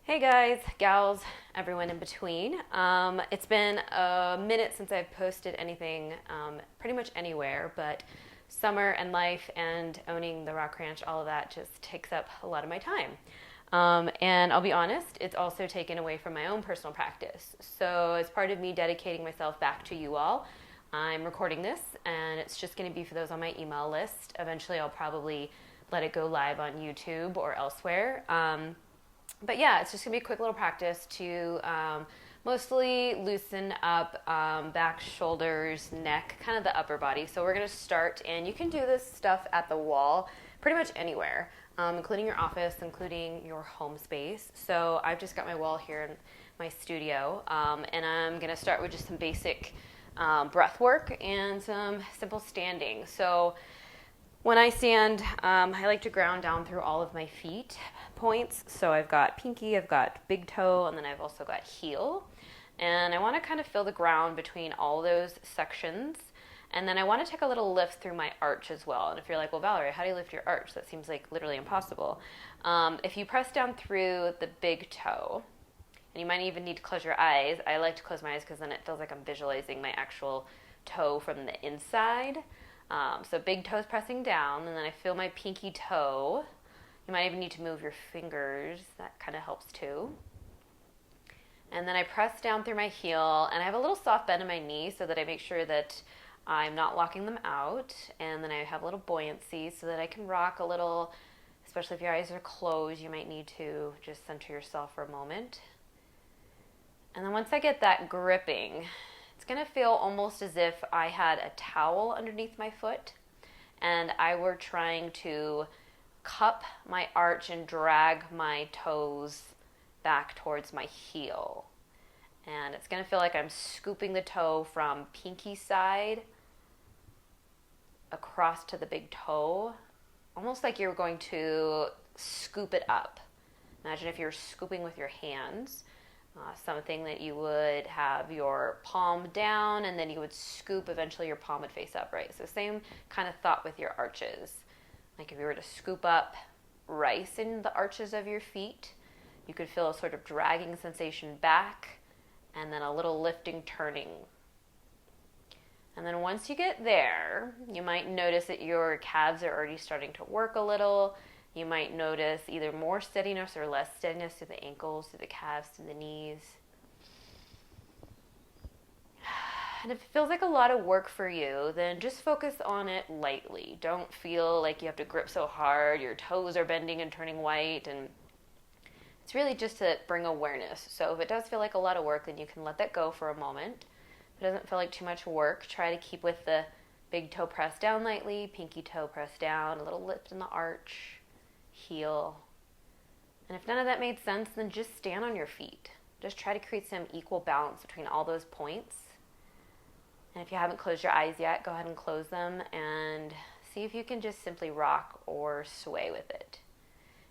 Hey guys, gals, everyone in between. It's been a minute since I've posted anything pretty much anywhere, but summer and life and owning the Rock Ranch, all of that just takes up a lot of my time. And I'll be honest, it's also taken away from my own personal practice. So, as part of me dedicating myself back to you all, I'm recording this and it's just going to be for those on my email list. Eventually, I'll probably let it go live on YouTube or elsewhere. But yeah, it's just gonna be a quick little practice to mostly loosen up back, shoulders, neck, kind of the upper body. So we're gonna start, and you can do this stuff at the wall pretty much anywhere, including your office, including your home space. So I've just got my wall here in my studio, and I'm gonna start with just some basic breath work and some simple standing. So when I stand, I like to ground down through all of my feet points. So I've got pinky, I've got big toe, and then I've also got heel. And I want to kind of feel the ground between all those sections. And then I want to take a little lift through my arch as well. And if you're like, well, Valarie, how do you lift your arch? That seems like literally impossible. If you press down through the big toe, and you might even need to close your eyes. I like to close my eyes because then it feels like I'm visualizing my actual toe from the inside. So big toes pressing down, and then I feel my pinky toe. You might even need to move your fingers. That kind of helps too. And then I press down through my heel, and I have a little soft bend in my knee so that I make sure that I'm not locking them out. And then I have a little buoyancy so that I can rock a little, especially if your eyes are closed. You might need to just center yourself for a moment. And then once I get that gripping, it's going to feel almost as if I had a towel underneath my foot and I were trying to cup my arch and drag my toes back towards my heel. And it's going to feel like I'm scooping the toe from pinky side across to the big toe, almost like you're going to scoop it up. Imagine if you're scooping with your hands. Something that you would have your palm down and then you would scoop, eventually your palm would face up, right? So same kind of thought with your arches. Like if you were to scoop up rice in the arches of your feet, you could feel a sort of dragging sensation back and then a little lifting, turning. And then once you get there, you might notice that your calves are already starting to work a little. You might notice either more steadiness or less steadiness through the ankles, through the calves, through the knees. And if it feels like a lot of work for you, then just focus on it lightly. Don't feel like you have to grip so hard, your toes are bending and turning white, and it's really just to bring awareness. So if it does feel like a lot of work, then you can let that go for a moment. If it doesn't feel like too much work, try to keep with the big toe pressed down lightly, pinky toe pressed down, a little lift in the arch, heel. And if none of that made sense, then just stand on your feet. Just try to create some equal balance between all those points. And if you haven't closed your eyes yet, go ahead and close them and see if you can just simply rock or sway with it.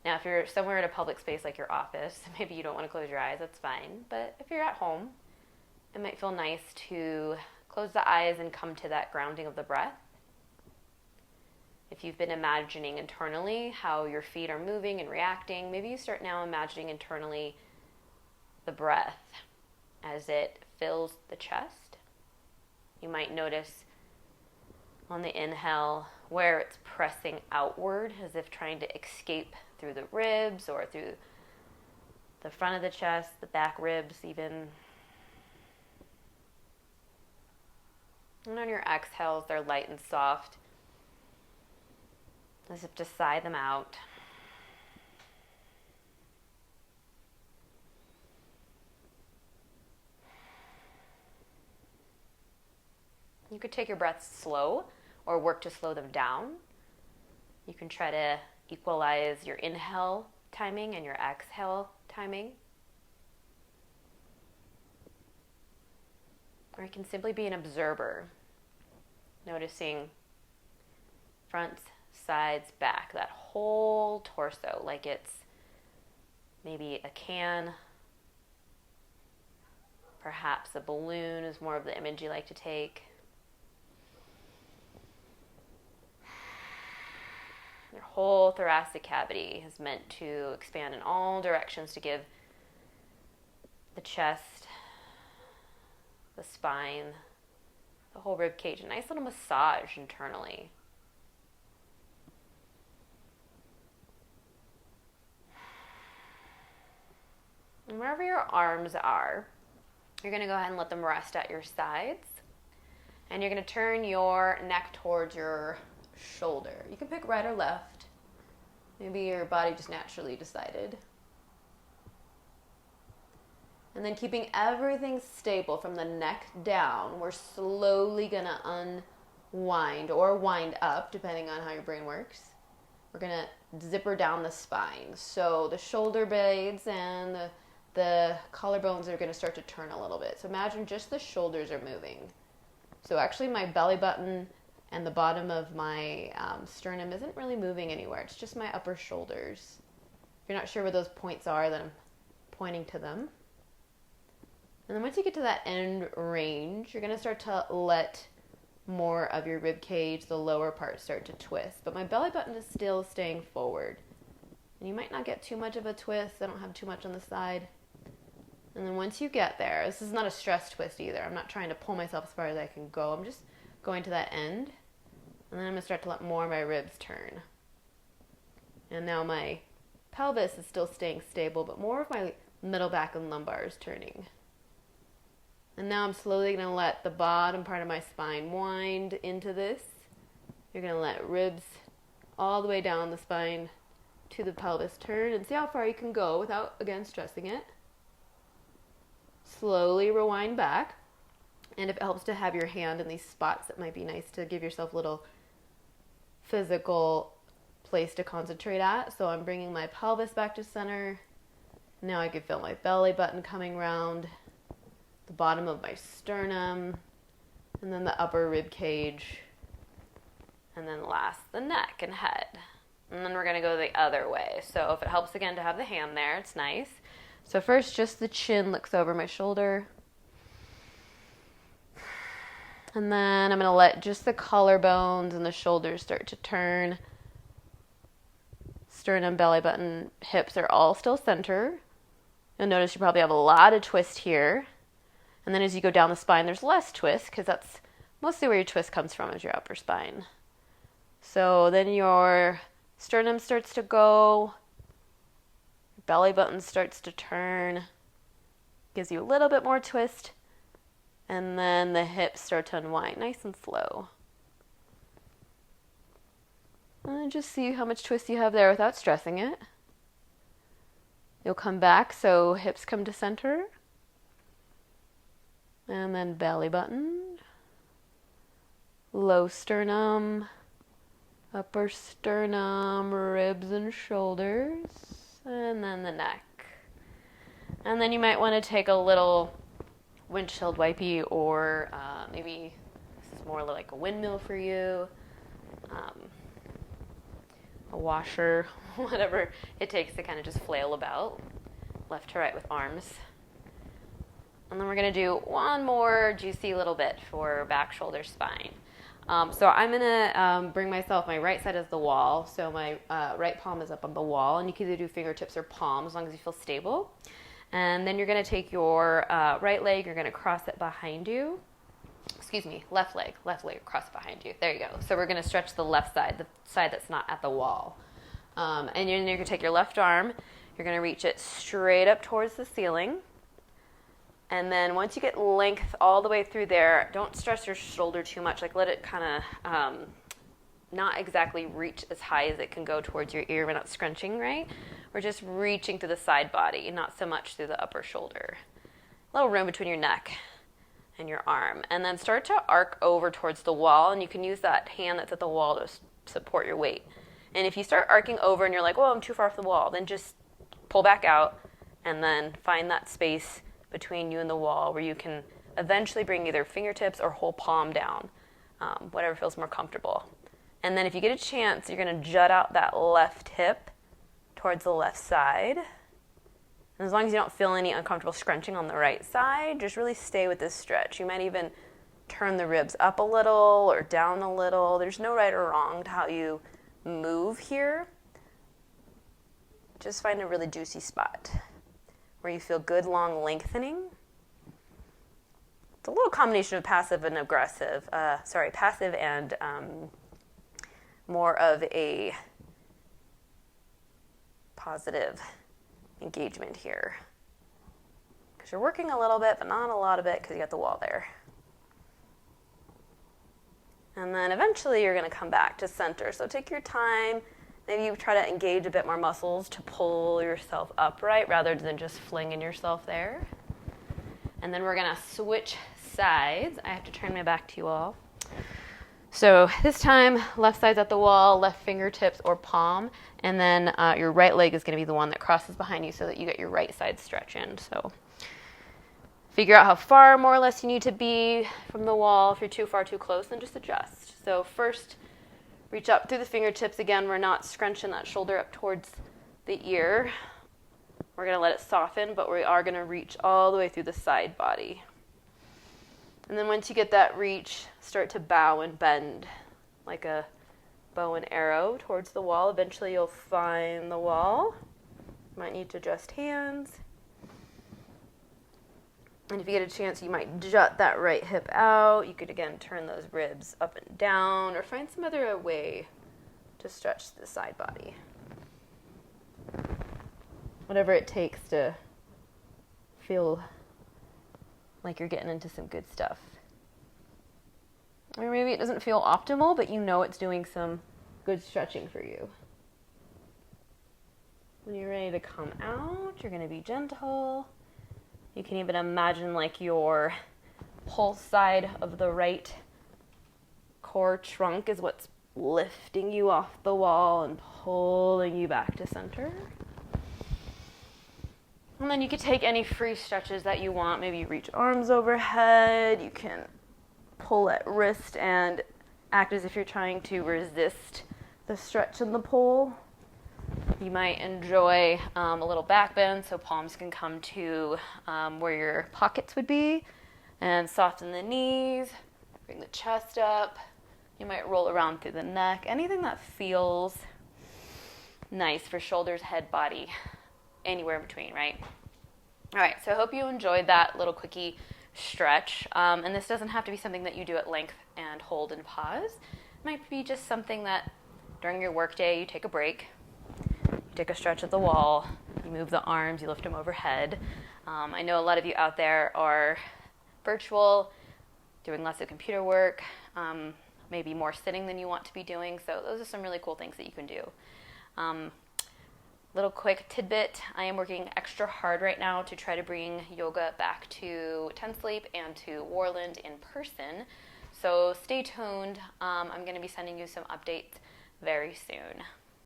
Now, if you're somewhere in a public space like your office, maybe you don't want to close your eyes, that's fine. But if you're at home, it might feel nice to close the eyes and come to that grounding of the breath. If you've been imagining internally how your feet are moving and reacting, maybe you start now imagining internally the breath as it fills the chest. You might notice on the inhale where it's pressing outward as if trying to escape through the ribs or through the front of the chest, the back ribs even. And on your exhales, they're light and soft, as if to sigh them out. You could take your breaths slow or work to slow them down. You can try to equalize your inhale timing and your exhale timing. Or you can simply be an observer, noticing fronts, sides, back, that whole torso, like it's maybe a can, perhaps a balloon is more of the image you like to take. Your whole thoracic cavity is meant to expand in all directions to give the chest, the spine, the whole rib cage. A nice little massage internally. And wherever your arms are, you're going to go ahead and let them rest at your sides. And you're going to turn your neck towards your shoulder. You can pick right or left. Maybe your body just naturally decided. And then keeping everything stable from the neck down, we're slowly going to unwind or wind up, depending on how your brain works. We're going to zipper down the spine. So the shoulder blades and the collarbones are going to start to turn a little bit. So imagine just the shoulders are moving. So actually my belly button and the bottom of my sternum isn't really moving anywhere. It's just my upper shoulders. If you're not sure where those points are, then I'm pointing to them. And then once you get to that end range, you're going to start to let more of your rib cage, the lower part, start to twist. But my belly button is still staying forward. And you might not get too much of a twist. I don't have too much on the side. And then once you get there, this is not a stress twist either. I'm not trying to pull myself as far as I can go. I'm just going to that end. And then I'm going to start to let more of my ribs turn. And now my pelvis is still staying stable, but more of my middle back and lumbar is turning. And now I'm slowly going to let the bottom part of my spine wind into this. You're going to let ribs all the way down the spine to the pelvis turn and see how far you can go without, again, stressing it. Slowly rewind back. And if it helps to have your hand in these spots, it might be nice to give yourself a little physical place to concentrate at. So I'm bringing my pelvis back to center. Now I can feel my belly button coming round, the bottom of my sternum, and then the upper rib cage, and then last the neck and head. And then we're going to go the other way. So if it helps again to have the hand there, it's nice. So first just the chin looks over my shoulder. And then I'm going to let just the collarbones and the shoulders start to turn. Sternum, belly button, hips are all still center. You'll notice you probably have a lot of twist here. And then as you go down the spine, there's less twist because that's mostly where your twist comes from, is your upper spine. So then your sternum starts to go. Your belly button starts to turn. Gives you a little bit more twist. And then the hips start to unwind, nice and slow. And just see how much twist you have there without stressing it. You'll come back, so hips come to center. And then belly button, low sternum, upper sternum, ribs and shoulders, and then the neck. And then you might want to take a little windshield wipey, or maybe this is more like a windmill for you, a washer, whatever it takes to kind of just flail about left to right with arms. And then we're going to do one more juicy little bit for back, shoulder, spine. So I'm going to bring myself, my right side is the wall. So my right palm is up on the wall. And you can either do fingertips or palm as long as you feel stable. And then you're going to take your right leg, you're going to cross it behind you. Excuse me, left leg cross behind you. There you go. So we're going to stretch the left side, the side that's not at the wall. And you're going to take your left arm, you're going to reach it straight up towards the ceiling. And then once you get length all the way through there, don't stress your shoulder too much. Like let it kind of not exactly reach as high as it can go towards your ear. We're not scrunching, right? We're just reaching through the side body, not so much through the upper shoulder. A little room between your neck and your arm. And then start to arc over towards the wall. And you can use that hand that's at the wall to support your weight. And if you start arcing over and you're like, well, I'm too far off the wall, then just pull back out and then find that space between you and the wall where you can eventually bring either fingertips or whole palm down, whatever feels more comfortable. And then if you get a chance, you're going to jut out that left hip towards the left side. And as long as you don't feel any uncomfortable scrunching on the right side, just really stay with this stretch. You might even turn the ribs up a little or down a little. There's no right or wrong to how you move here. Just find a really juicy spot. where you feel good long lengthening. It's a little combination of passive and aggressive. Passive and more of a positive engagement here. Because you're working a little bit, but not a lot of it because you got the wall there. And then eventually you're going to come back to center. So take your time. Maybe you try to engage a bit more muscles to pull yourself upright rather than just flinging yourself there. And then we're going to switch sides. I have to turn my back to you all. So this time, left side's at the wall, left fingertips or palm, and then your right leg is going to be the one that crosses behind you so that you get your right side stretch in. So figure out how far more or less you need to be from the wall. If you're too far, too close, then just adjust. So first, reach up through the fingertips. Again, we're not scrunching that shoulder up towards the ear. We're going to let it soften, but we are going to reach all the way through the side body. And then once you get that reach, start to bow and bend like a bow and arrow towards the wall. Eventually you'll find the wall. You might need to adjust hands. And if you get a chance, you might jut that right hip out. You could, again, turn those ribs up and down or find some other way to stretch the side body. Whatever it takes to feel like you're getting into some good stuff. Or maybe it doesn't feel optimal, but you know it's doing some good stretching for you. When you're ready to come out, you're going to be gentle. You can even imagine like your pulse side of the right core trunk is what's lifting you off the wall and pulling you back to center. And then you can take any free stretches that you want. Maybe you reach arms overhead. You can pull at wrist and act as if you're trying to resist the stretch and the pull. You might enjoy a little back bend so palms can come to where your pockets would be, and soften the knees, bring the chest up. You might roll around through the neck. Anything that feels nice for shoulders, head, body, anywhere in between, right? All right, so I hope you enjoyed that little quickie stretch. And this doesn't have to be something that you do at length and hold and pause. It might be just something that during your workday you take a break, you take a stretch at the wall, you move the arms, you lift them overhead. I know a lot of you out there are virtual, doing less of computer work, maybe more sitting than you want to be doing. So those are some really cool things that you can do. Little quick tidbit, I am working extra hard right now to try to bring yoga back to 10 Sleep and to Warland in person. So stay tuned. I'm going to be sending you some updates very soon.